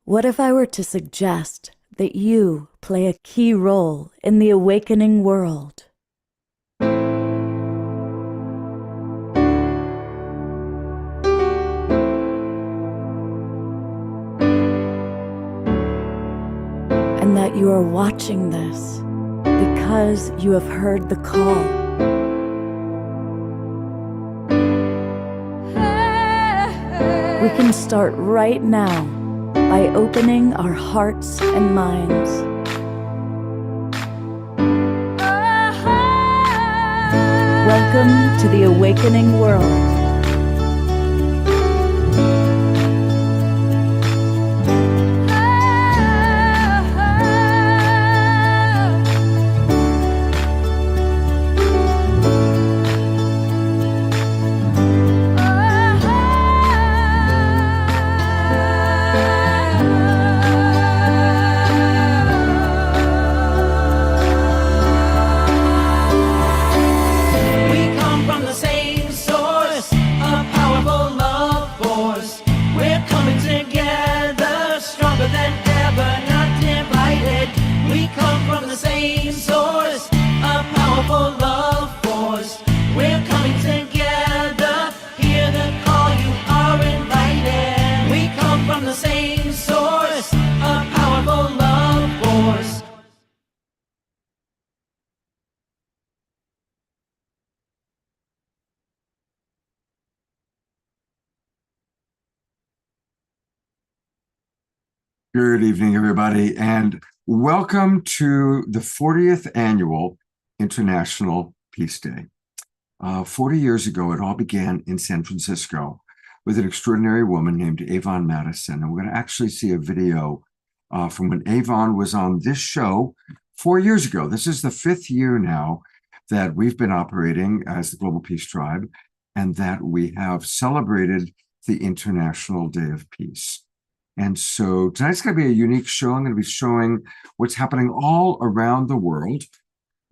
What if I were to suggest that you play a key role in the awakening world? And that you are watching this because you have heard the call. We can start right now by opening our hearts and minds. Welcome to the awakening world. Good evening, everybody, and welcome to the 40th Annual International Peace Day. 40 years ago, it all began in San Francisco with an extraordinary woman named Avon Madison. And we're going to actually see a video from when Avon was on this show 4 years ago. This is the 5th year now that we've been operating as the Global Peace Tribe and that we have celebrated the International Day of Peace. And so tonight's going to be a unique show. I'm going to be showing what's happening all around the world.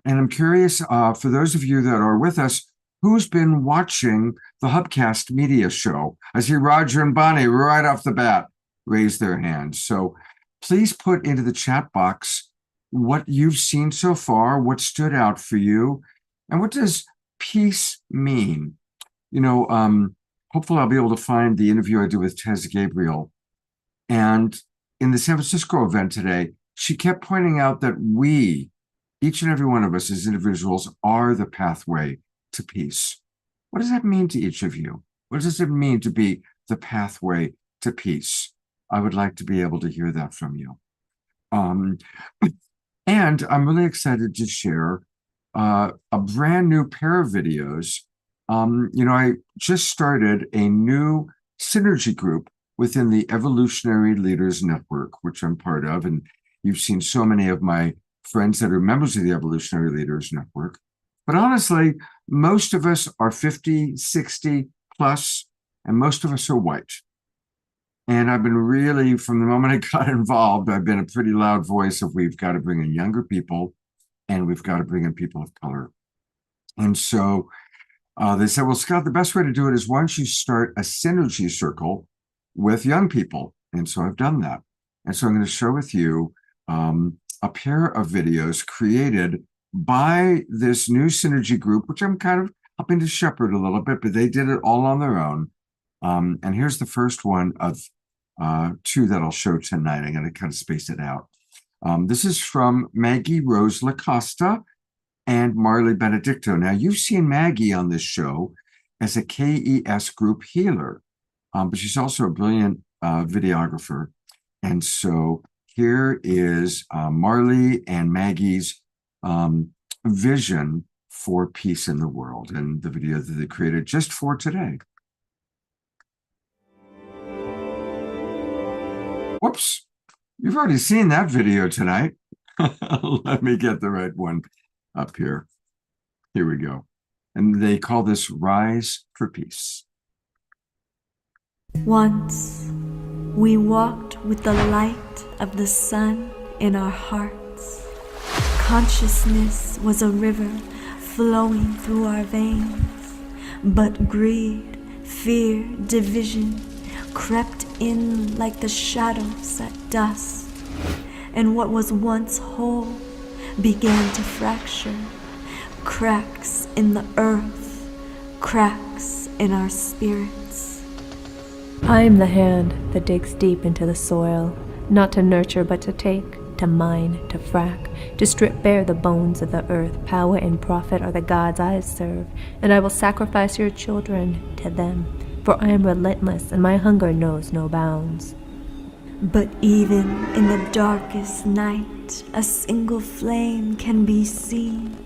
And I'm curious, for those of you that are with us, who's been watching the Hubcast media show? I see Roger and Bonnie right off the bat raise their hands. So please put into the chat box what you've seen so far, what stood out for you, and what does peace mean? You know, hopefully I'll be able to find the interview I did with Tez Gabriel. And in the San Francisco event today, she kept pointing out that we, each and every one of us as individuals, are the pathway to peace. What does that mean to each of you? What does it mean to be the pathway to peace? I would like to be able to hear that from you. And I'm really excited to share a brand new pair of videos. I just started a new synergy group within the Evolutionary Leaders Network, which I'm part of. And you've seen so many of my friends that are members of the Evolutionary Leaders Network. But honestly, most of us are 50, 60 plus, and most of us are white. And I've been really, from the moment I got involved, I've been a pretty loud voice of we've got to bring in younger people and we've got to bring in people of color. And so they said, well, Scott, the best way to do it is why don't you start a synergy circle with young people. And so I've done that. And so I'm going to share with you a pair of videos created by this new synergy group, which I'm kind of helping to shepherd a little bit, but they did it all on their own. And here's the first one of two that I'll show tonight. I'm going to kind of space it out. This is from Maggie Rose Lacosta and Marley Benedicto. Now, you've seen Maggie on this show as a KES group healer. But she's also a brilliant videographer. And so here is Marley and Maggie's vision for peace in the world and the video that they created just for today. Whoops, you've already seen that video tonight. Let me get the right one up here. Here we go. And they call this Rise for Peace. Once, we walked with the light of the sun in our hearts. Consciousness was a river flowing through our veins, but greed, fear, division crept in like the shadows at dusk, and what was once whole began to fracture. Cracks in the earth, cracks in our spirits. I am the hand that digs deep into the soil, not to nurture but to take, to mine, to frack, to strip bare the bones of the earth. Power and profit are the gods I serve, and I will sacrifice your children to them, for I am relentless and my hunger knows no bounds. But even in the darkest night, a single flame can be seen.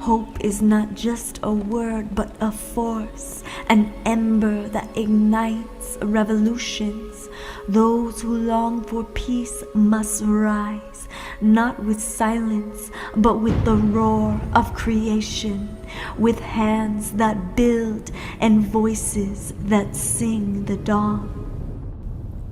Hope is not just a word, but a force, an ember that ignites revolutions. Those who long for peace must rise, not with silence, but with the roar of creation, with hands that build and voices that sing the dawn.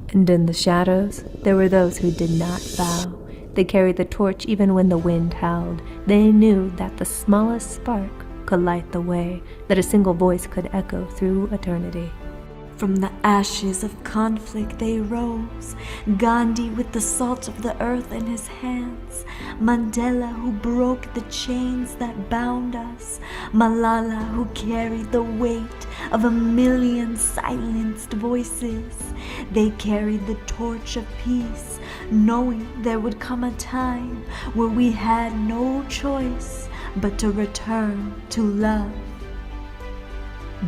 And in the shadows, there were those who did not bow. They carried the torch even when the wind howled. They knew that the smallest spark could light the way, that a single voice could echo through eternity. From the ashes of conflict they rose, Gandhi with the salt of the earth in his hands, Mandela who broke the chains that bound us, Malala who carried the weight of a million silenced voices. They carried the torch of peace, knowing there would come a time where we had no choice but to return to love.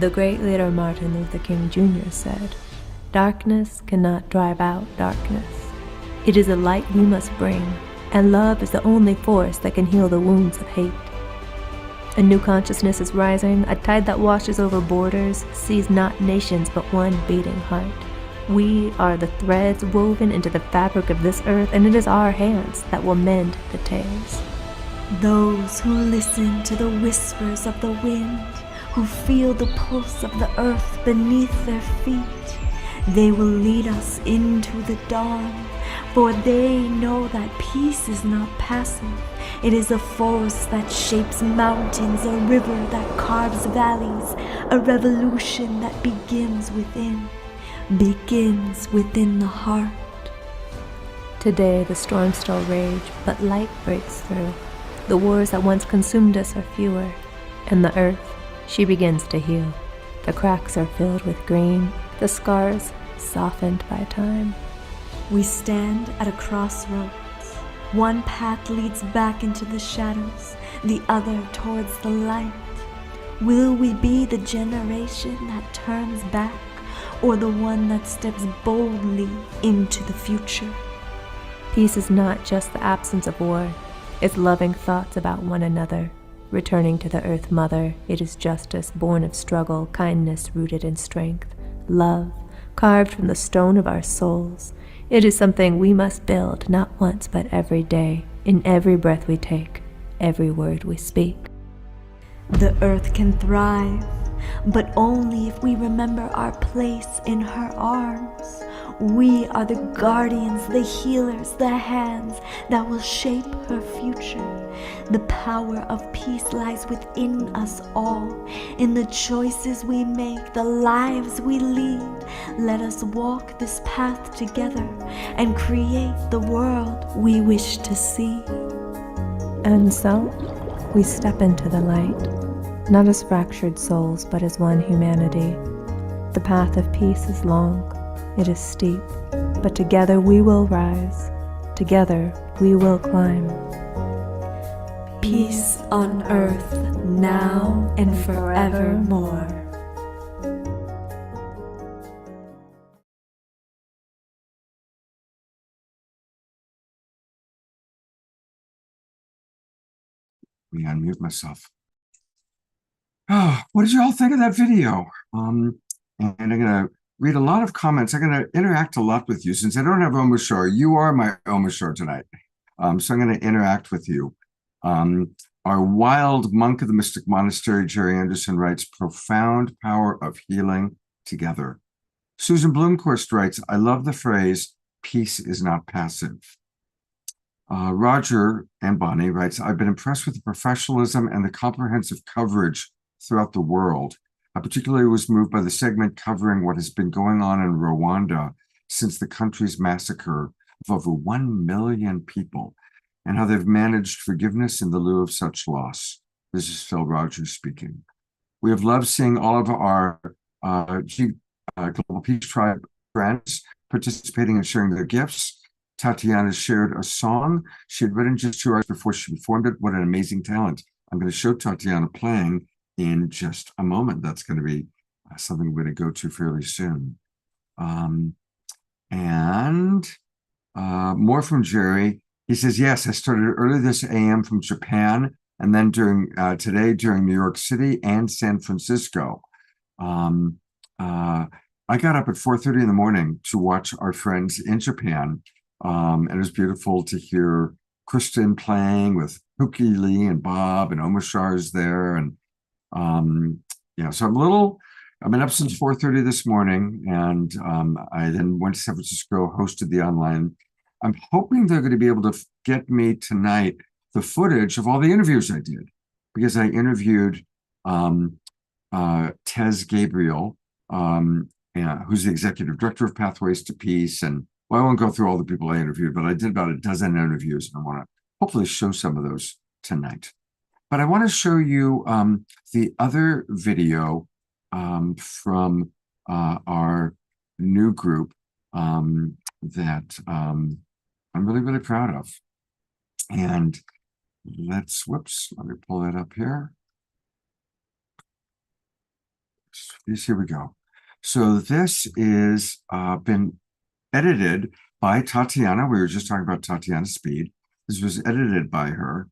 The great leader Martin Luther King Jr. said, "Darkness cannot drive out darkness. It is a light we must bring, and love is the only force that can heal the wounds of hate." A new consciousness is rising, a tide that washes over borders, sees not nations but one beating heart. We are the threads woven into the fabric of this earth, and it is our hands that will mend the tears. Those who listen to the whispers of the wind, who feel the pulse of the earth beneath their feet, they will lead us into the dawn, for they know that peace is not passive. It is a force that shapes mountains, a river that carves valleys, a revolution that begins within the heart. Today the storms still rage, but light breaks through. The wars that once consumed us are fewer, and the earth, she begins to heal. The cracks are filled with green, the scars softened by time. We stand at a crossroads. One path leads back into the shadows, the other towards the light. Will we be the generation that turns back, or the one that steps boldly into the future? Peace is not just the absence of war. It's loving thoughts about one another. Returning to the Earth Mother, it is justice born of struggle, kindness rooted in strength, love carved from the stone of our souls. It is something we must build not once but every day, in every breath we take, every word we speak. The earth can thrive, but only if we remember our place in her arms. We are the guardians, the healers, the hands that will shape her future. The power of peace lies within us all, in the choices we make, the lives we lead. Let us walk this path together and create the world we wish to see. And so, we step into the light, not as fractured souls, but as one humanity. The path of peace is long, it is steep, but together we will rise, together we will climb. Peace on earth, now and forevermore. Let me unmute myself. Oh, what did you all think of that video? And I'm going to read a lot of comments. I'm going to interact a lot with you. Since I don't have Om Ashore, you are my Om Ashore tonight. So I'm going to interact with you. Our wild monk of the Mystic Monastery, Jerry Anderson, writes, profound power of healing together. Susan Blomquist writes, I love the phrase, peace is not passive. Roger and Bonnie writes, I've been impressed with the professionalism and the comprehensive coverage throughout the world. I particularly was moved by the segment covering what has been going on in Rwanda since the country's massacre of over 1 million people, and how they've managed forgiveness in the lieu of such loss. This is Phil Rogers speaking. We have loved seeing all of our Global Peace Tribe friends participating and sharing their gifts. Tatiana shared a song she had written just 2 hours before she performed it. What an amazing talent. I'm going to show Tatiana playing in just a moment. That's going to be something we're going to go to fairly soon. More from Jerry. He says, yes, I started early this AM from Japan, and then today during New York City and San Francisco. I got up at 4:30 in the morning to watch our friends in Japan. And it was beautiful to hear Kristen playing with Pookie Lee and Bob, and Omashar's there. And so I've been up since 4:30 this morning, and I then went to San Francisco, hosted the online. I'm hoping they're going to be able to get me tonight the footage of all the interviews I did, because I interviewed Tez Gabriel, who's the executive director of Pathways to Peace. And well, I won't go through all the people I interviewed, but I did about a dozen interviews, and I want to hopefully show some of those tonight. But I want to show you the other video from our new group that I'm really, really proud of. And let me pull that up here. Here we go. So this is been edited by Tatiana. We were just talking about Tatiana Speed. This was edited by her.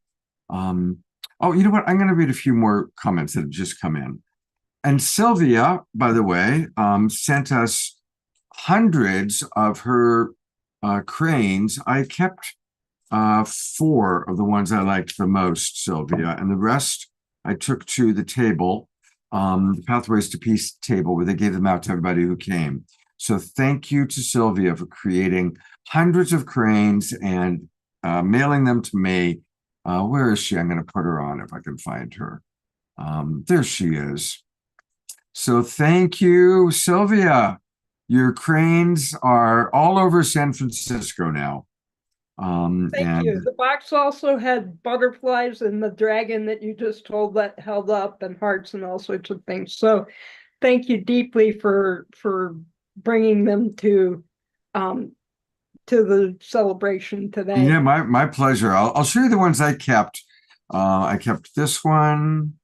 Oh, you know what? I'm going to read a few more comments that have just come in. And Sylvia, by the way, sent us hundreds of her cranes. I kept 4 of the ones I liked the most, Sylvia, and the rest I took to the table, the Pathways to Peace table, where they gave them out to everybody who came. So thank you to Sylvia for creating hundreds of cranes and mailing them to me. Where is she? I'm going to put her on if I can find her. There she is. So thank you, Sylvia. Your cranes are all over San Francisco now. Thank you. The box also had butterflies and the dragon that you just told that held up, and hearts and all sorts of things. So thank you deeply for bringing them to the celebration today. Yeah, my pleasure. I'll show you the ones I kept. I kept this one.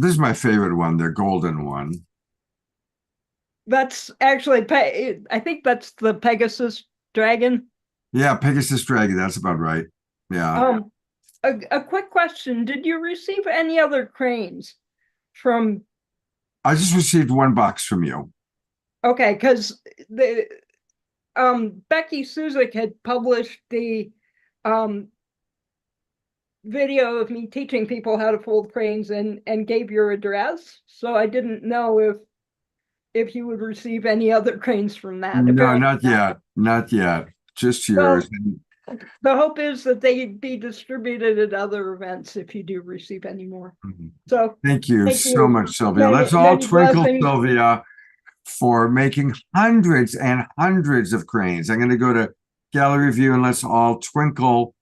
This is my favorite one, the golden one. That's actually, I think that's the Pegasus dragon. Yeah, Pegasus dragon. That's about right. Yeah. A quick question: did you receive any other cranes from? I just received one box from you. Okay, because the Becky Suzik had published the video of me teaching people how to fold cranes and gave your address. So I didn't know if you would receive any other cranes from that. No, Apparently not yet. Not yet. Just yours. Well, the hope is that they be distributed at other events if you do receive any more. So thank you so much, Sylvia. Many, Let's all many twinkle blessings. Sylvia for making hundreds and hundreds of cranes. I'm going to go to gallery view, and let's all twinkle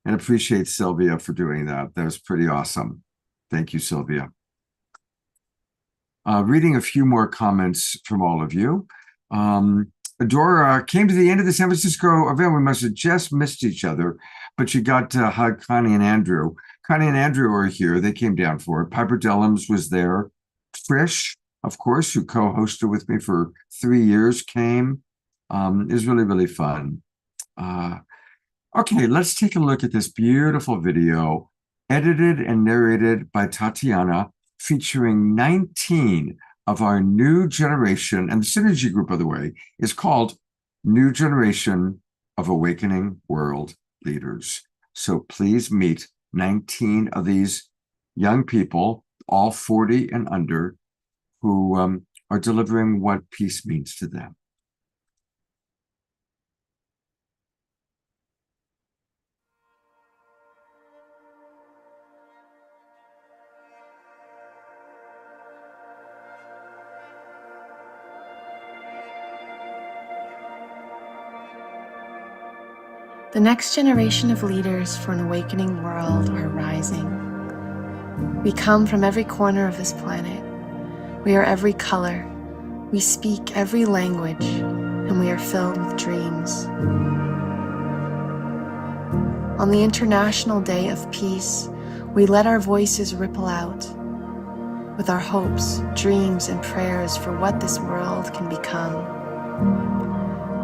and appreciate Sylvia for doing that. That was pretty awesome. Thank you, Sylvia. Reading a few more comments from all of you. Adora came to the end of the San Francisco event. We must have just missed each other, but you got to hug Connie and Andrew. Connie and Andrew are here. They came down for it. Piper Dellums was there. Trish, of course, who co-hosted with me for 3 years, came. It was really, really fun. Okay, let's take a look at this beautiful video, edited and narrated by Tatiana, featuring 19 of our new generation, and the Synergy Group, by the way, is called New Generation of Awakening World Leaders. So please meet 19 of these young people, all 40 and under, who are delivering what peace means to them. The next generation of leaders for an awakening world are rising. We come from every corner of this planet. We are every color. We speak every language, and we are filled with dreams. On the International Day of Peace, we let our voices ripple out with our hopes, dreams, and prayers for what this world can become.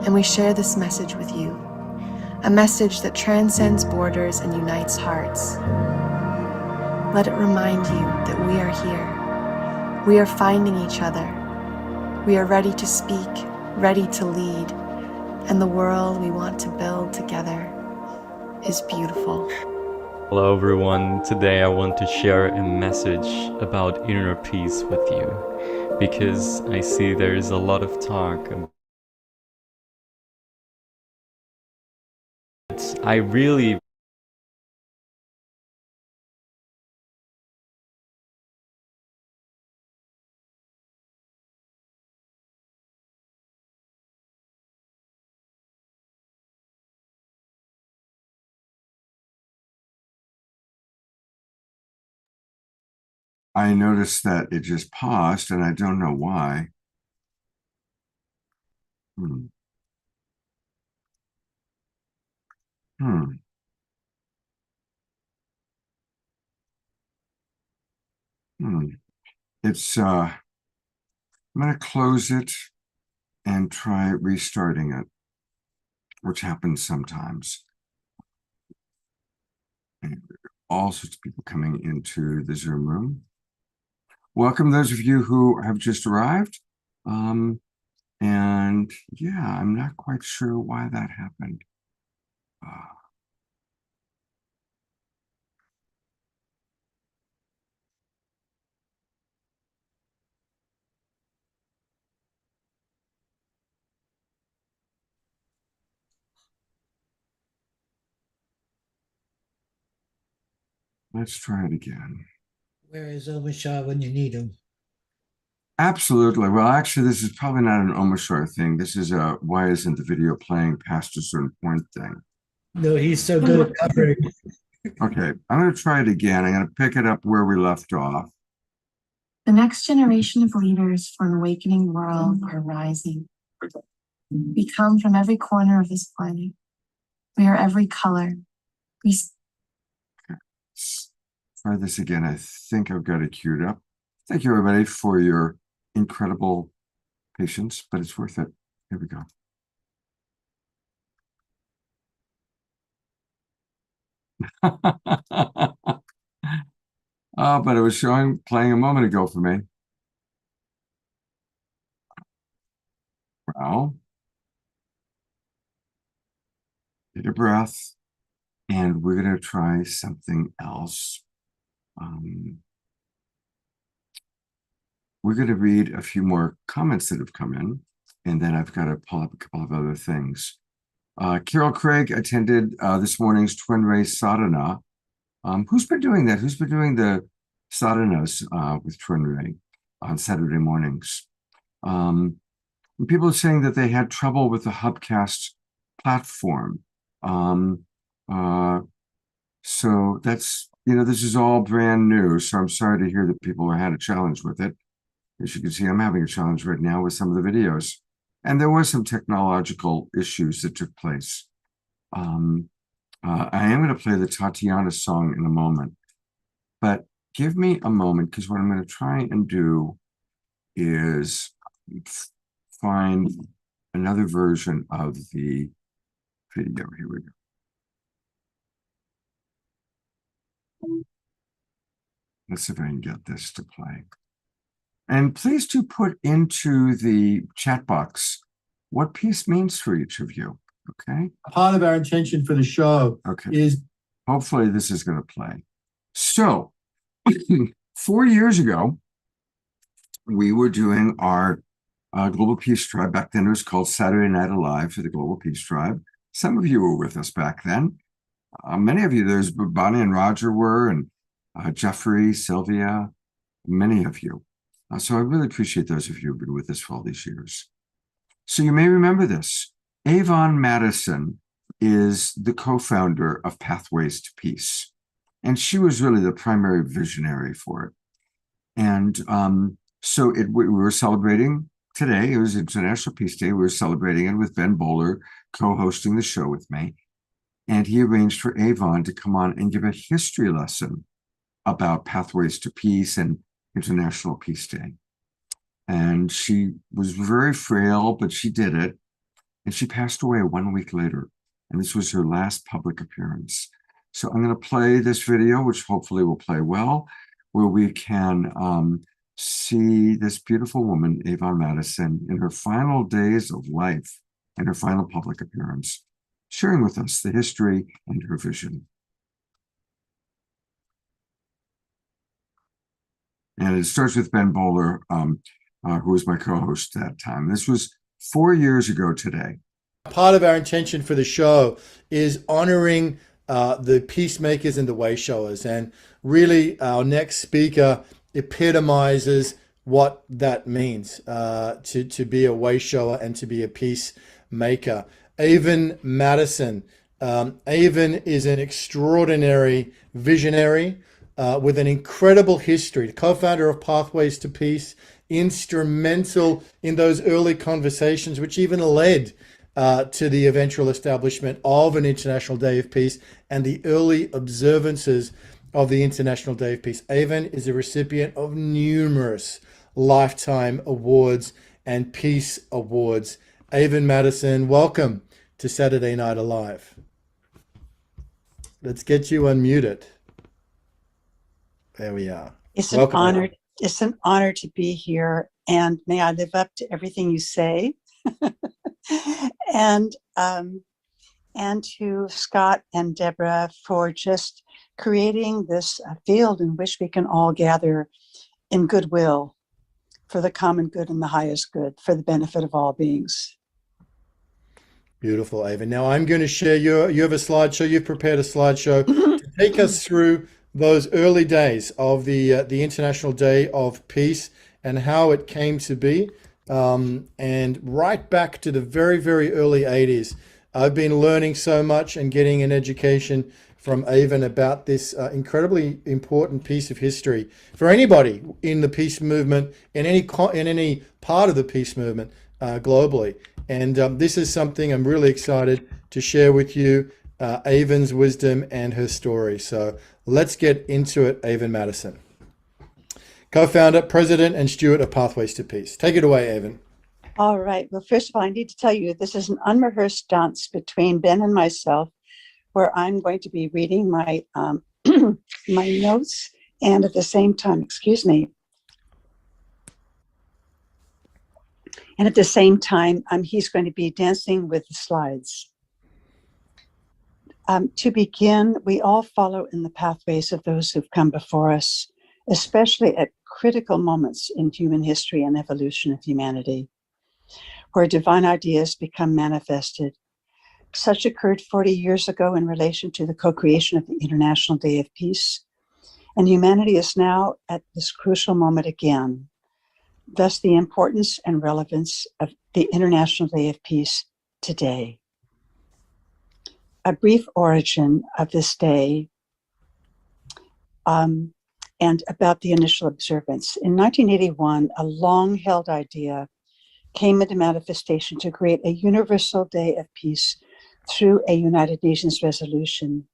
And we share this message with you, a message that transcends borders and unites hearts. Let it remind you that we are here. We are finding each other. We are ready to speak, ready to lead, and the world we want to build together is beautiful. Hello everyone, today I want to share a message about inner peace with you, because I see there is a lot of talk. I really noticed that it just paused and I don't know why. Hmm. It's I'm going to close it and try restarting it, which happens sometimes. And all sorts of people coming into the Zoom room. Welcome those of you who have just arrived. And yeah, I'm not quite sure why that happened. Let's try it again. Where is Omashar when you need him? Absolutely. Well, actually, this is probably not an Omashar thing. This is a why isn't the video playing past a certain point thing. No, he's so good at covering. Okay, I'm going to try it again. I'm going to pick it up where we left off. The next generation of leaders for an awakening world are rising. We come from every corner of this planet. We are every color. We Try this again. I think I've got it queued up. Thank you, everybody, for your incredible patience, but it's worth it. Here we go. Oh, but it was playing a moment ago for me. Well, take a breath, and we're going to try something else. We're going to read a few more comments that have come in, and then I've got to pull up a couple of other things. Carol Craig attended this morning's Twin Ray Sadhana. Who's been doing that? Who's been doing the sadhanas with Twin Ray on Saturday mornings? People are saying that they had trouble with the Hubcast platform. So that's, this is all brand new. So I'm sorry to hear that people had a challenge with it. As you can see, I'm having a challenge right now with some of the videos. And there were some technological issues that took place. I am going to play the Tatiana song in a moment. But give me a moment, because what I'm going to try and do is find another version of the video. Here we go. Let's see if I can get this to play. And please do put into the chat box what peace means for each of you, okay? Part of our intention for the show is... Hopefully this is going to play. So, 4 years ago, we were doing our Global Peace Tribe. Back then it was called Saturday Night Alive for the Global Peace Tribe. Some of you were with us back then. Many of you, there's Bonnie and Roger were, and Jeffrey, Sylvia, many of you. So I really appreciate those of you who've been with us for all these years. So you may remember this. Avon Madison is the co-founder of Pathways to Peace. And she was really the primary visionary for it. And so we were celebrating today. It was International Peace Day. We were celebrating it with Ben Bowler co-hosting the show with me. And he arranged for Avon to come on and give a history lesson about Pathways to Peace and International Peace Day. And she was very frail, but she did it. And she passed away 1 week later. And this was her last public appearance. So I'm going to play this video, which hopefully will play well, where we can see this beautiful woman, Avon Madison, in her final days of life and her final public appearance, sharing with us the history and her vision. And it starts with Ben Bowler, who was my co-host at that time. This was 4 years ago today. Part of our intention for the show is honoring the peacemakers and the wayshowers. And really, our next speaker epitomizes what that means to be a wayshower and to be a peacemaker. Avon Madison. Avon is an extraordinary visionary with an incredible history, co-founder of Pathways to Peace, instrumental in those early conversations, which even led to the eventual establishment of an International Day of Peace and the early observances of the International Day of Peace. Avon is a recipient of numerous lifetime awards and peace awards. Avon Madison, welcome to Saturday Night Alive. Let's get you unmuted. There we are. It's Welcome, an honor. Avon. It's an honor to be here, and may I live up to everything you say. And to Scott and Deborah for just creating this field in which we can all gather in goodwill for the common good and the highest good for the benefit of all beings. Beautiful, Avon. Now I'm going to share you have a slideshow. You've prepared a slideshow to take us through those early days of the International Day of Peace and how it came to be. And right back to the very, very early 80s. I've been learning so much and getting an education from Avon about this incredibly important piece of history for anybody in the peace movement, in any part of the peace movement globally. And this is something I'm really excited to share with you, Avon's wisdom and her story. So let's get into it, Avon Madison. Co-founder, president, and steward of Pathways to Peace. Take it away, Avon. All right. Well, first of all, I need to tell you this is an unrehearsed dance between Ben and myself, where I'm going to be reading my my notes, and at the same time, and at the same time, he's going to be dancing with the slides. To begin, we all follow in the pathways of those who've come before us, especially at critical moments in human history and evolution of humanity, where divine ideas become manifested. Such occurred 40 years ago in relation to the co-creation of the International Day of Peace, and humanity is now at this crucial moment again. Thus, the importance and relevance of the International Day of Peace today. A brief origin of this day and about the initial observance. In 1981, a long-held idea came into manifestation to create a universal day of peace through a United Nations resolution.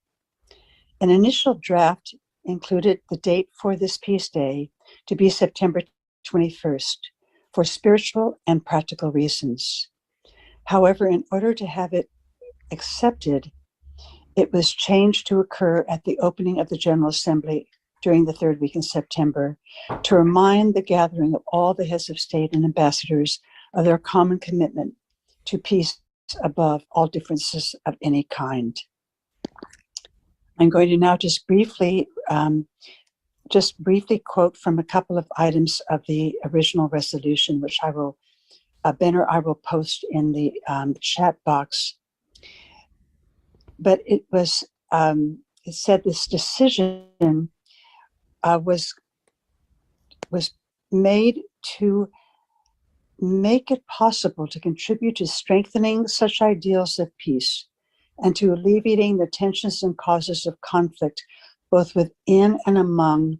An initial draft included the date for this peace day to be September 21st for spiritual and practical reasons. However, in order to have it accepted, it was changed to occur at the opening of the General Assembly during the third week in September to remind the gathering of all the heads of state and ambassadors of their common commitment to peace above all differences of any kind. I'm going to now just briefly quote from a couple of items of the original resolution, which I will, Ben or I will post in the chat box. But it was, it said this decision was made to make it possible to contribute to strengthening such ideals of peace and to alleviating the tensions and causes of conflict, both within and among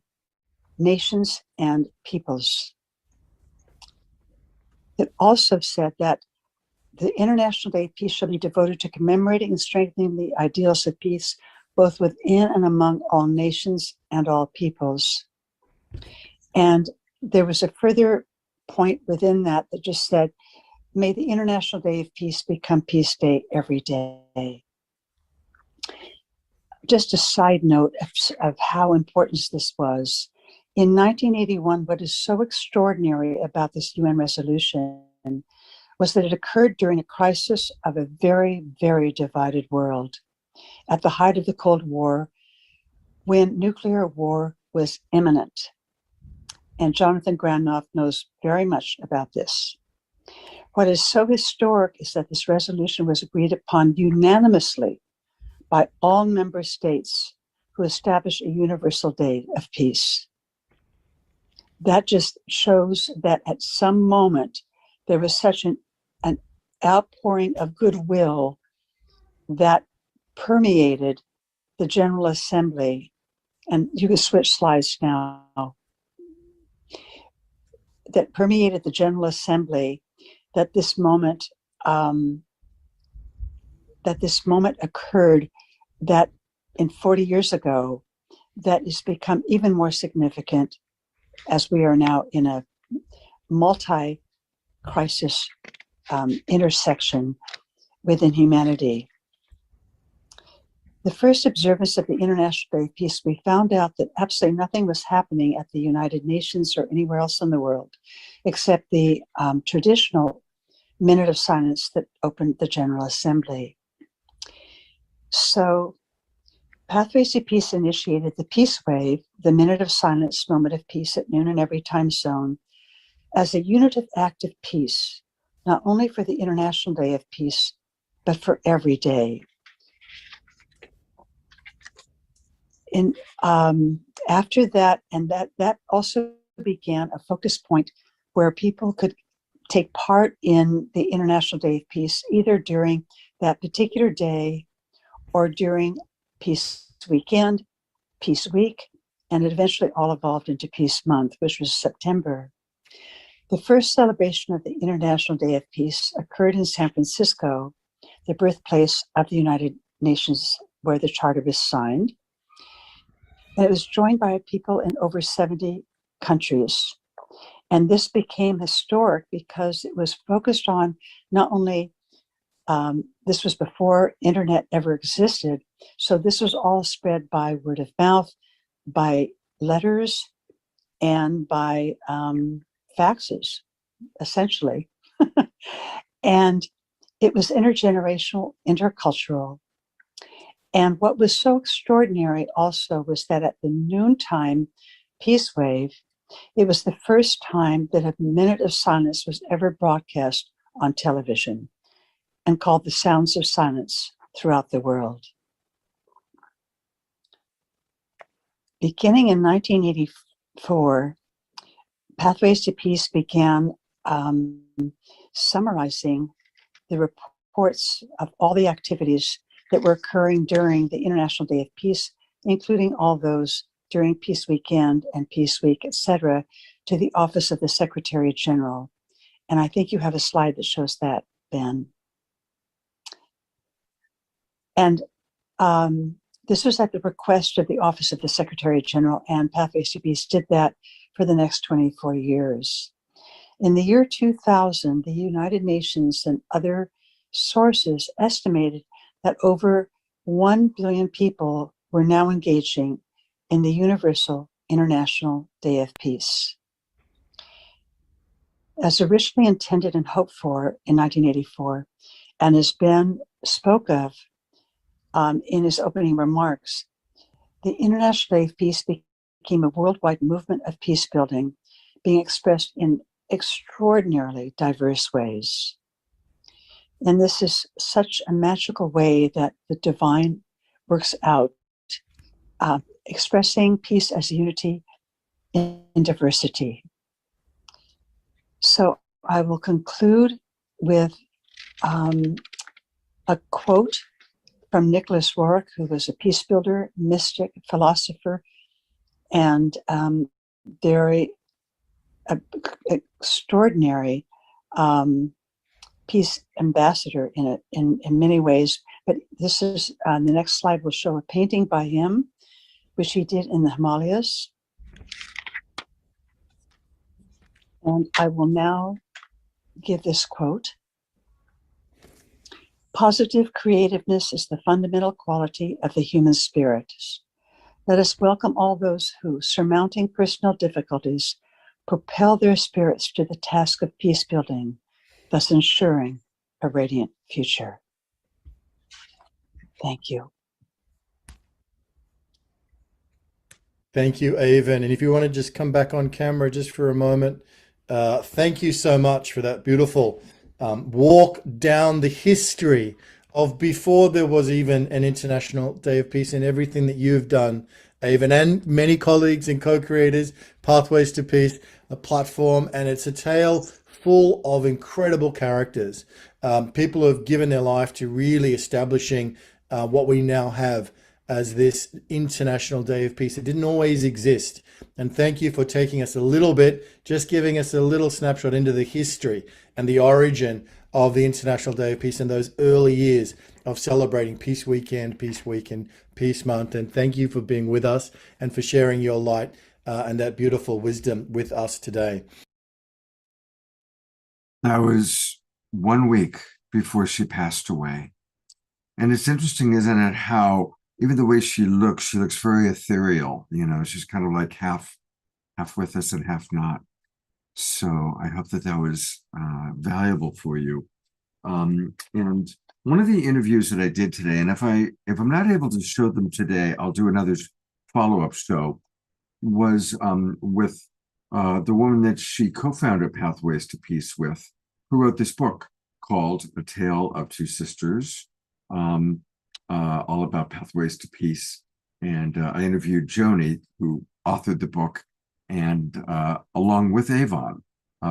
nations and peoples. It also said that the International Day of Peace shall be devoted to commemorating and strengthening the ideals of peace, both within and among all nations and all peoples. And there was a further point within that that just said, may the International Day of Peace become Peace Day every day. Just a side note of how important this was. In 1981, what is so extraordinary about this UN resolution was that it occurred during a crisis of a very, very divided world. At the height of the Cold War, when nuclear war was imminent. And Jonathan Granoff knows very much about this. What is so historic is that this resolution was agreed upon unanimously by all member states who established a universal day of peace. That just shows that at some moment there was such an outpouring of goodwill that permeated the General Assembly. And you can switch slides now. That permeated the General Assembly, that this moment occurred, that in 40 years ago, that has become even more significant as we are now in a multi-crisis intersection within humanity. The first observance of the International Day of Peace, we found out that absolutely nothing was happening at the United Nations or anywhere else in the world, except the traditional minute of silence that opened the General Assembly. So Pathways to Peace initiated the Peace Wave, the minute of silence, moment of peace at noon in every time zone, as a unitive act of peace, not only for the International Day of Peace, but for every day. And after that, and that also began a focus point where people could take part in the International Day of Peace, either during that particular day or during Peace Weekend, Peace Week, and it eventually all evolved into Peace Month, which was September. The first celebration of the International Day of Peace occurred in San Francisco, the birthplace of the United Nations, where the Charter was signed. And it was joined by people in over 70 countries. And this became historic because it was focused on not only, this was before internet ever existed, so this was all spread by word of mouth, by letters, and by faxes, essentially. And it was intergenerational, intercultural. And what was so extraordinary also was that at the noontime Peace Wave, it was the first time that a minute of silence was ever broadcast on television and called the Sounds of Silence throughout the world. Beginning in 1984, Pathways to Peace began summarizing the reports of all the activities that were occurring during the International Day of Peace, including all those during Peace Weekend and Peace Week, etc., to the Office of the Secretary General. And I think you have a slide that shows that, Ben. And this was at the request of the Office of the Secretary General, and Pathways to Peace did that for the next 24 years. In the year 2000, the United Nations and other sources estimated that over 1 billion people were now engaging in the Universal International Day of Peace. As originally intended and hoped for in 1984, and as Ben spoke of in his opening remarks, the International Day of Peace became a worldwide movement of peace building, being expressed in extraordinarily diverse ways. And this is such a magical way that the divine works out, expressing peace as unity in diversity. So I will conclude with a quote from Nicholas Roerich, who was a peace builder, mystic, philosopher, and very extraordinary peace ambassador in many ways. But this is the next slide will show a painting by him, which he did in the Himalayas. And I will now give this quote. Positive creativeness is the fundamental quality of the human spirit. Let us welcome all those who, surmounting personal difficulties, propel their spirits to the task of peace building, thus ensuring a radiant future. Thank you. Thank you, Avon. And if you want to just come back on camera just for a moment, thank you so much for that beautiful walk down the history of before there was even an International Day of Peace and everything that you've done, Avon, and many colleagues and co-creators, Pathways to Peace, a platform, and it's a tale full of incredible characters, people who have given their life to really establishing what we now have as this International Day of Peace. It didn't always exist. And thank you for taking us a little bit, just giving us a little snapshot into the history and the origin of the International Day of Peace and those early years of celebrating Peace Weekend, Peace Week, and Peace Month. And thank you for being with us and for sharing your light and that beautiful wisdom with us today. That was 1 week before she passed away. And it's interesting, isn't it, how even the way she looks very ethereal. You know, she's kind of like half with us and half not. So I hope that was valuable for you. And one of the interviews that I did today, and if I'm not able to show them today, I'll do another follow-up show, was with the woman that she co-founded Pathways to Peace with, who wrote this book called A Tale of Two Sisters, all about Pathways to Peace. And I interviewed Joni, who authored the book, and along with Avon,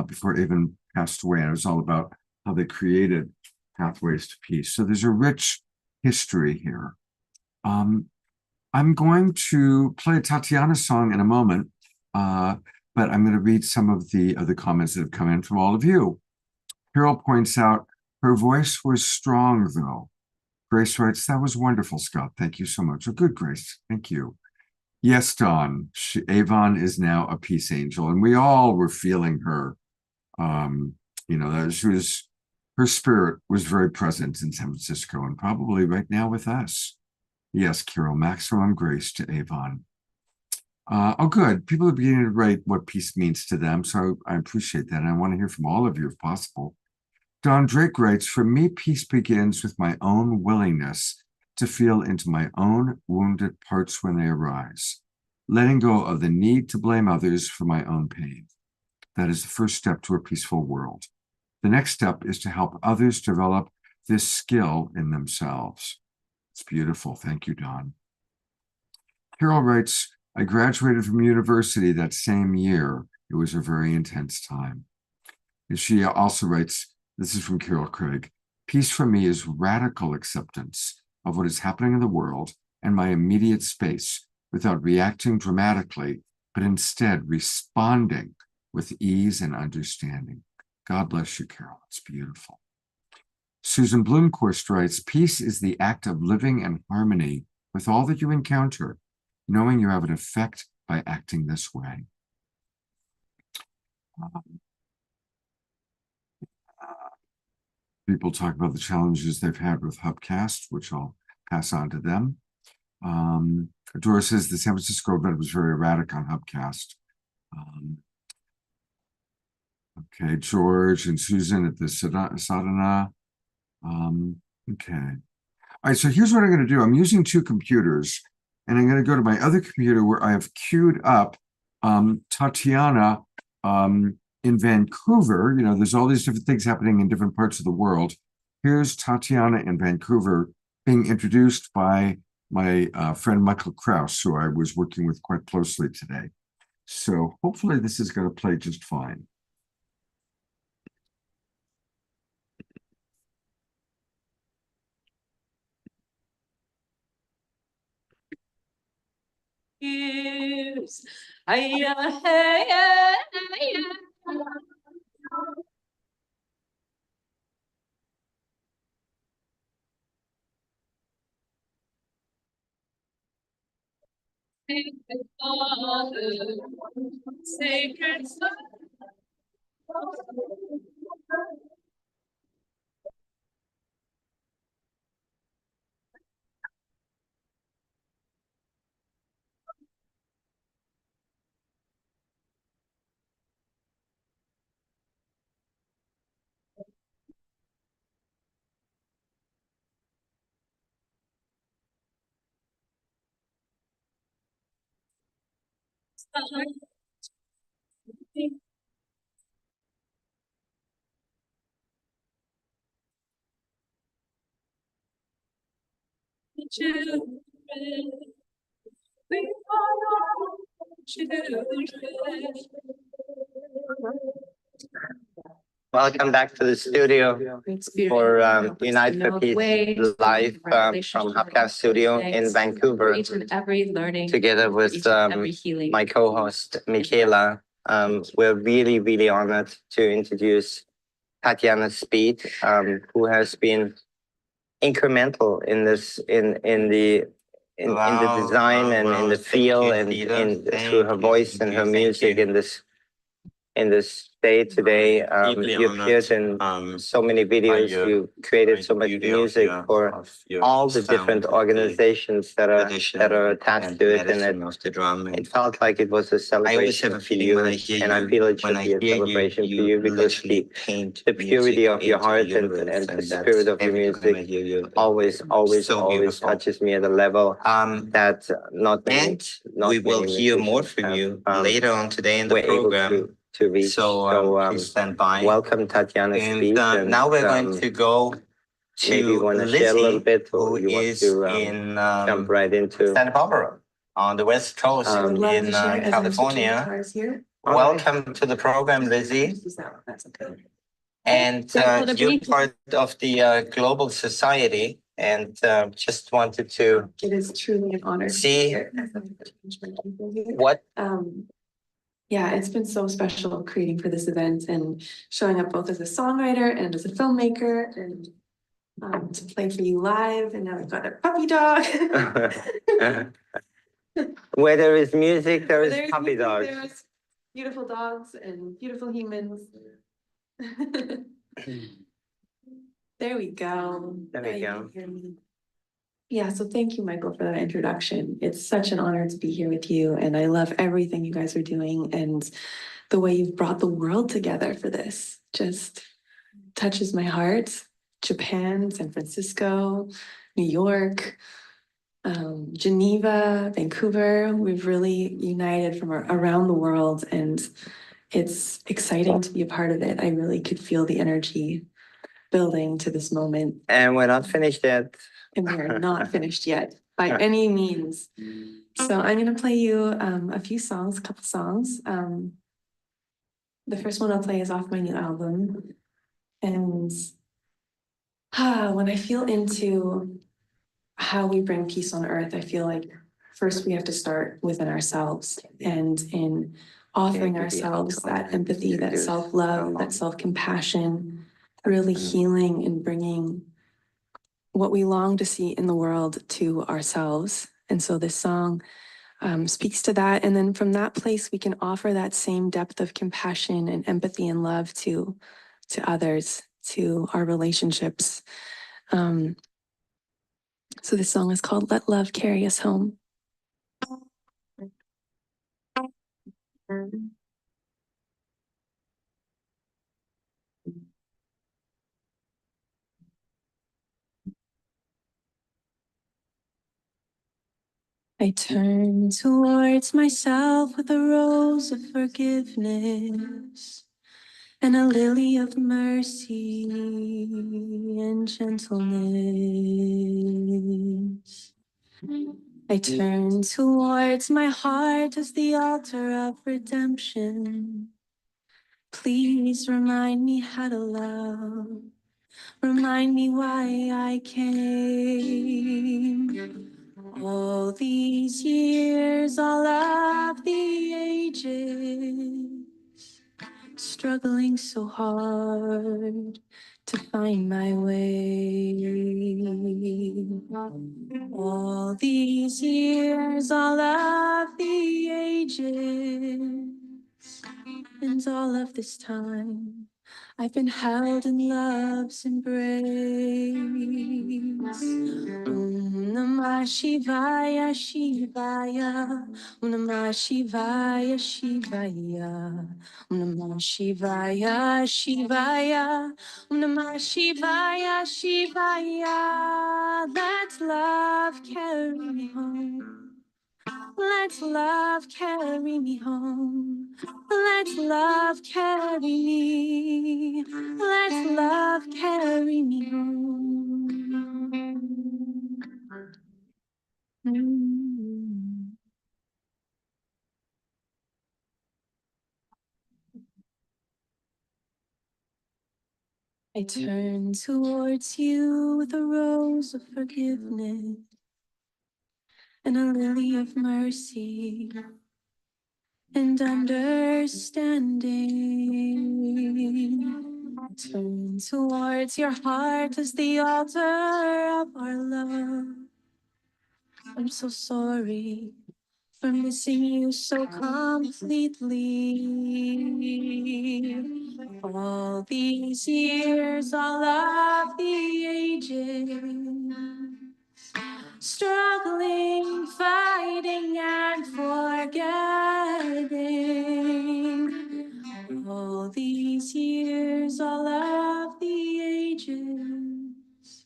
before Avon passed away. And it was all about how they created Pathways to Peace. So there's a rich history here. I'm going to play a Tatiana song in a moment, but I'm going to read some of the other comments that have come in from all of you. Carol points out, her voice was strong, though. Grace writes, that was wonderful, Scott. Thank you so much. Oh, good, Grace. Thank you. Yes, Dawn, Avon is now a peace angel, and we all were feeling her. You know, that her spirit was very present in San Francisco and probably right now with us. Yes, Carol, maximum grace to Avon. Oh, good. People are beginning to write what peace means to them, so I appreciate that. And I want to hear from all of you if possible. Don Drake writes, for me, peace begins with my own willingness to feel into my own wounded parts when they arise, letting go of the need to blame others for my own pain. That is the first step to a peaceful world. The next step is to help others develop this skill in themselves. It's beautiful. Thank you, Don. Carol writes, I graduated from university that same year. It was a very intense time. And she also writes, this is from Carol Craig, peace for me is radical acceptance of what is happening in the world and my immediate space without reacting dramatically, but instead responding with ease and understanding. God bless you, Carol. It's beautiful. Susan Bloomquist writes, peace is the act of living in harmony with all that you encounter, knowing you have an effect by acting this way. People talk about the challenges they've had with Hubcast, which I'll pass on to them. Dora says the San Francisco event was very erratic on Hubcast. Okay, George and Susan at the Sadhana. Okay. All right, so here's what I'm going to do. I'm using two computers, and I'm going to go to my other computer where I have queued up Tatiana in Vancouver. You know, there's all these different things happening in different parts of the world. Here's Tatiana in Vancouver being introduced by my friend Michael Kraus, who I was working with quite closely today. So hopefully this is going to play just fine. years. Ay-ya, hey, yeah, yeah. Sacred Father, Sacred Son. Children, we are children. Welcome back to the studio for Unite for Peace live from Hubcast Studio in Vancouver, together with my co-host Michaela. We're really, really honored to introduce Tatiana Speed, who has been incremental in this in the design and in the feel and through her voice and her music in this day today. You appeared in so many videos. You created so much music for all the different organizations that are attached to it, and it felt like it was a celebration for you. And I feel it should be a celebration for you because the purity of your heart and the spirit of your music always touches me at a level that not many, we will hear more from you later on today in the program. To reach. So please stand by. Welcome, Tatiana. And now we're going to go to maybe you want to share a little bit, or you want to in jump right into Santa Barbara on the West Coast in California. Welcome to the program, Lizzie. And you're part of the Global Society, and just wanted to. It is truly an honor. See what. Yeah, it's been so special creating for this event and showing up both as a songwriter and as a filmmaker and to play for you live. And now we've got a puppy dog. Where there is music, there is puppy dogs. There's beautiful dogs and beautiful humans. There we go. There we go. Yeah, so thank you, Michael, for that introduction. It's such an honor to be here with you, and I love everything you guys are doing, and the way you've brought the world together for this just touches my heart. Japan, San Francisco, New York, Geneva, Vancouver, we've really united from around the world, and it's exciting to be a part of it. I really could feel the energy building to this moment. And we're not finished yet. And we're not finished yet by any means. So I'm going to play you a few songs, a couple songs. The first one I'll play is off my new album. And when I feel into how we bring peace on earth, I feel like first we have to start within ourselves, and in offering ourselves that empathy, that self-love, that self-compassion, really healing and bringing what we long to see in the world to ourselves. And so this song speaks to that. And then from that place, we can offer that same depth of compassion and empathy and love to others, to our relationships. So this song is called Let Love Carry Us Home. I turn towards myself with a rose of forgiveness and a lily of mercy and gentleness. I turn towards my heart as the altar of redemption. Please remind me how to love. Remind me why I came. All these years, all of the ages, struggling so hard to find my way. All these years, all of the ages, and all of this time, I've been held in love's embrace. Om Namah Shivaya Shivaya, Om Namah Shivaya Shivaya, Om Namah Shivaya Shivaya, Om Namah Shivaya Shivaya. Let love carry me home. Let love carry me home. Let love carry me. Let love carry me home. Mm. I turn towards you with a rose of forgiveness and a lily of mercy and understanding. Turn towards your heart as the altar of our love. I'm so sorry for missing you so completely. All these years, all of the ages, struggling, fighting, and forgetting. All these years, all of the ages,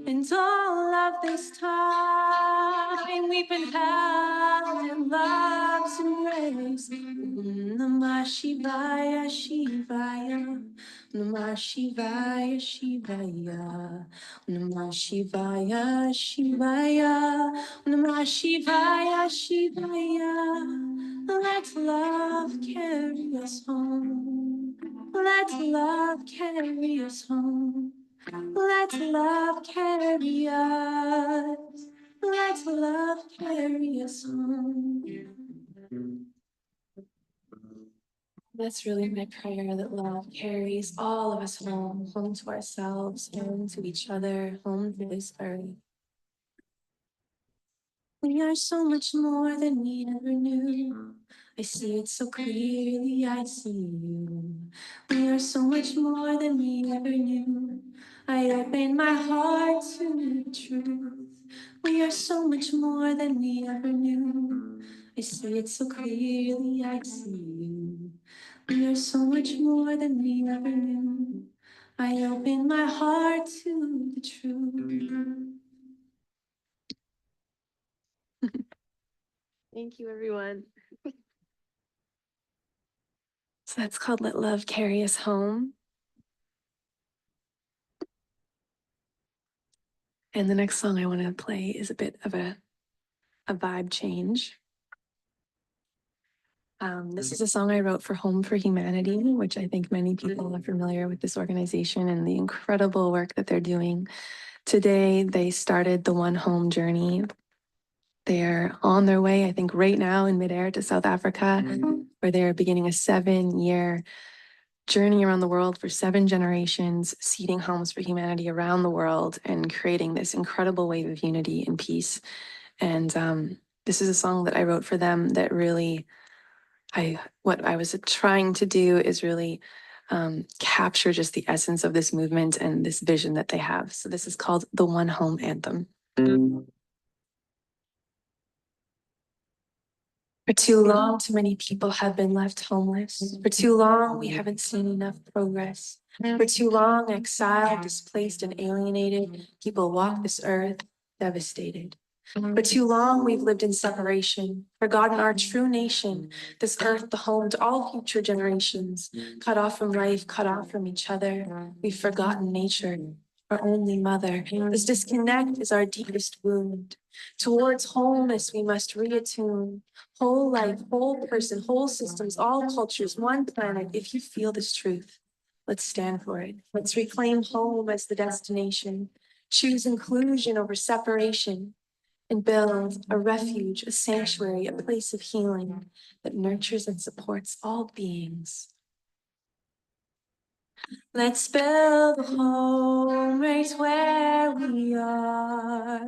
and all of this time we've been held in love's embrace. Om Namah Shivaya Shivaya, Om Namah Shivaya Shivaya, Om Namah Shivaya Shivaya, Om Namah Shivaya Shivaya. Let love carry us home. Let love carry us home. Let love carry us. Let love carry us home. That's really my prayer, that love carries all of us home, home to ourselves, home to each other, home to this earth. We are so much more than we ever knew. I see it so clearly, I see you. We are so much more than we ever knew. I open my heart to the truth. We are so much more than we ever knew. I see it so clearly, I see you. We are so much more than we ever knew. I open my heart to the truth. Thank you, everyone. So that's called Let Love Carry Us Home. And the next song I want to play is a bit of a vibe change. This is a song I wrote for Home for Humanity, which I think many people are familiar with this organization and the incredible work that they're doing. Today, they started the One Home journey. They're on their way, I think right now in midair to South Africa, where they're beginning a 7-year journey around the world for 7 generations, seeding homes for humanity around the world and creating this incredible wave of unity and peace. And this is a song that I wrote for them that really, what I was trying to do is really capture just the essence of this movement and this vision that they have. So this is called the One Home Anthem. For too long, too many people have been left homeless. For too long, we haven't seen enough progress. For too long, exiled, displaced, and alienated, people walk this earth devastated. For too long, we've lived in separation, forgotten our true nation, this earth, the home to all future generations, cut off from life, cut off from each other. We've forgotten nature, our only mother. This disconnect is our deepest wound. Towards wholeness, we must reattune. Whole life, whole person, whole systems, all cultures, one planet. If you feel this truth, let's stand for it. Let's reclaim home as the destination. Choose inclusion over separation. and build a refuge, a sanctuary, a place of healing that nurtures and supports all beings. Let's build a home right where we are.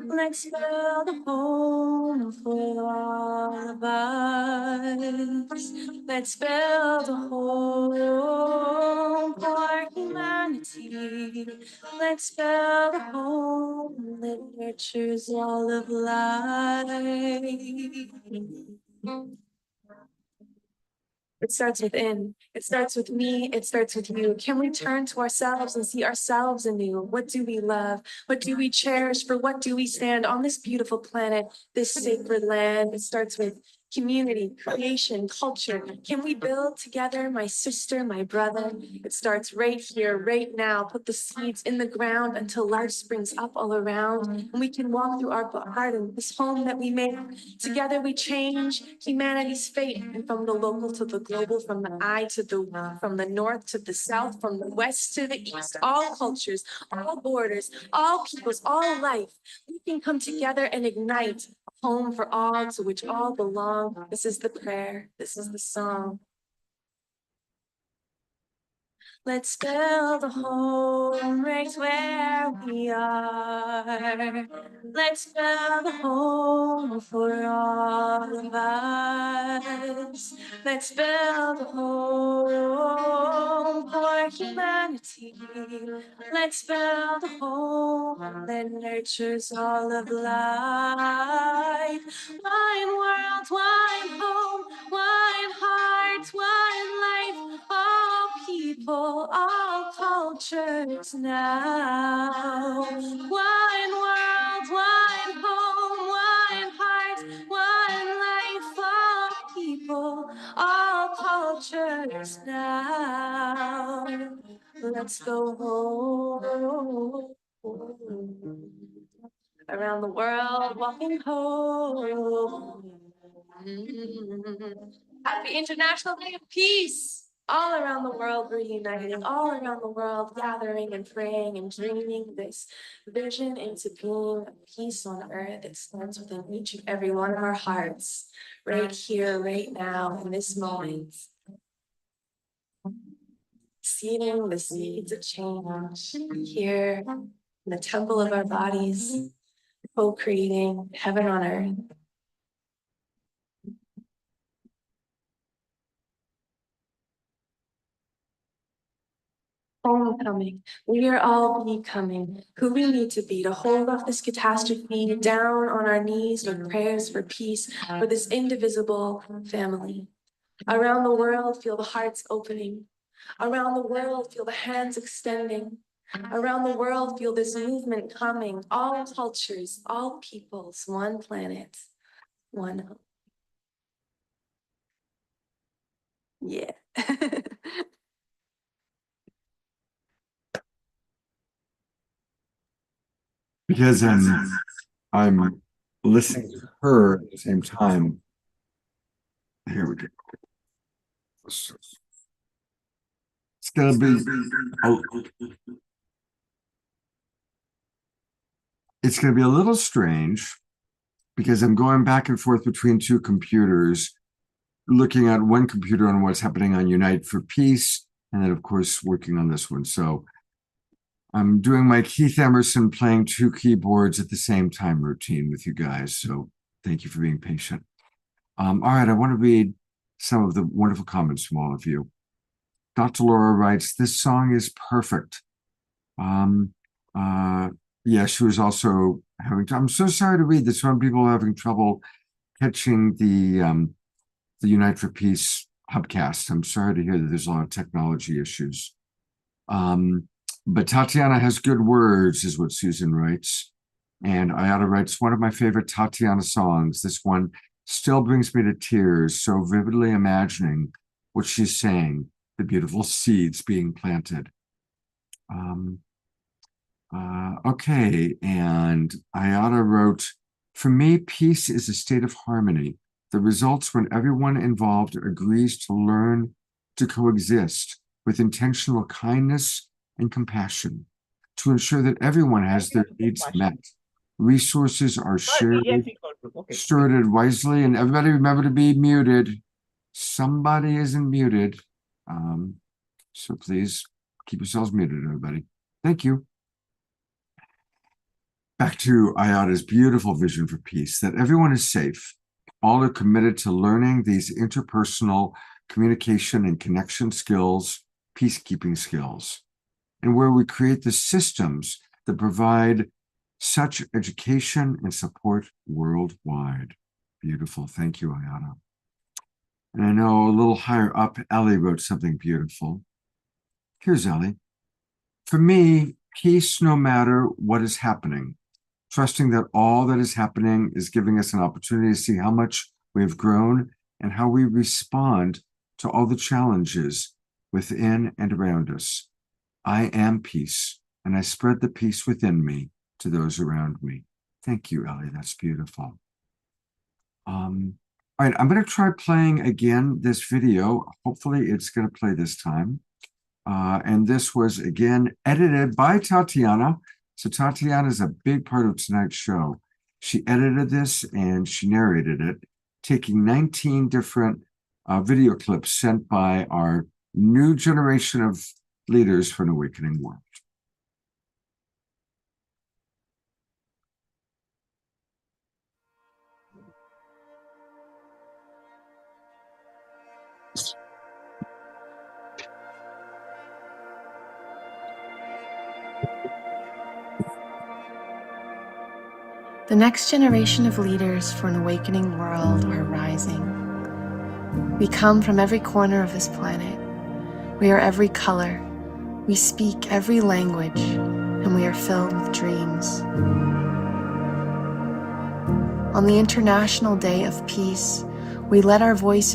Let's build a home for all of us. Let's build a home for humanity. Let's build a home that nurtures all of life. It starts within. It starts with me. It starts with you. Can we turn to ourselves and see ourselves anew? What do we love? What do we cherish? For what do we stand on this beautiful planet, this sacred land? It starts with community, creation, culture. Can we build together, my sister, my brother? It starts right here, right now. Put the seeds in the ground until life springs up all around. And we can walk through our garden, this home that we make. Together we change humanity's fate. And from the local to the global, from the I to the we, from the north to the south, from the west to the east, all cultures, all borders, all peoples, all life. We can come together and ignite a home for all to which all belong. This is the prayer. This is the song. Let's build a home right where we are. Let's build a home for all of us. Let's build a home for humanity. Let's build a home that nurtures all of life. One world, one home, one heart, one life. All people, all cultures now. One world, one home, one heart, one life. All people, all cultures now. Let's go home. Around the world, walking home. Happy International Day of Peace! All around the world, we're uniting, all around the world, gathering and praying and dreaming this vision into being a peace on earth. It starts within each and every one of our hearts, right here, right now, in this moment. Seeding the seeds of change here in the temple of our bodies, co-creating heaven on earth. Homecoming. We are all becoming who we need to be to hold off this catastrophe, down on our knees with prayers for peace for this indivisible family. Around the world, feel the hearts opening. Around the world, feel the hands extending. Around the world, feel this movement coming. All cultures, all peoples, one planet, one home. Yeah. Because I'm listening to her at the same time. Here we go. It's gonna be it's gonna be a little strange because I'm going back and forth between two computers, looking at one computer on what's happening on Unite for Peace, and then of course working on this one. So I'm doing my Keith Emerson playing two keyboards at the same time routine with you guys. So thank you for being patient. All right, I want to read some of the wonderful comments from all of you. Dr. Laura writes, this song is perfect. Yeah, she was also having, I'm so sorry to read that some people are having trouble catching the Unite for Peace hubcast. I'm sorry to hear that there's a lot of technology issues. But Tatiana has good words, is what Susan writes. And Ayada writes, one of my favorite Tatiana songs. This one still brings me to tears, so vividly imagining what she's saying, the beautiful seeds being planted. Okay, and Ayada wrote, for me, peace is a state of harmony that results when everyone involved agrees to learn to coexist with intentional kindness and compassion to ensure that everyone has their needs met resources are shared, stewarded wisely, and everybody remember to be muted. Somebody isn't muted. So please keep yourselves muted, everybody. Thank you. Back to Ayada's beautiful vision for peace, that everyone is safe. All are committed to learning these interpersonal communication and connection skills, peacekeeping skills, and where we create the systems that provide such education and support worldwide. Beautiful. Thank you, Ayada. And I know a little higher up, Ellie wrote something beautiful. Here's Ellie. For me, peace no matter what is happening, trusting that all that is happening is giving us an opportunity to see how much we have grown and how we respond to all the challenges within and around us. I am peace, and I spread the peace within me to those around me. Thank you, Ellie. That's beautiful. All right, I'm going to try playing again this video. Hopefully it's going to play this time. And this was, again, edited by Tatiana. So Tatiana is a big part of tonight's show. She edited this and she narrated it, taking 19 different video clips sent by our new generation of leaders for an awakening world. The next generation of leaders for an awakening world are rising. We come from every corner of this planet. We are every color. We speak every language, and we are filled with dreams. On the International Day of Peace, we let our voices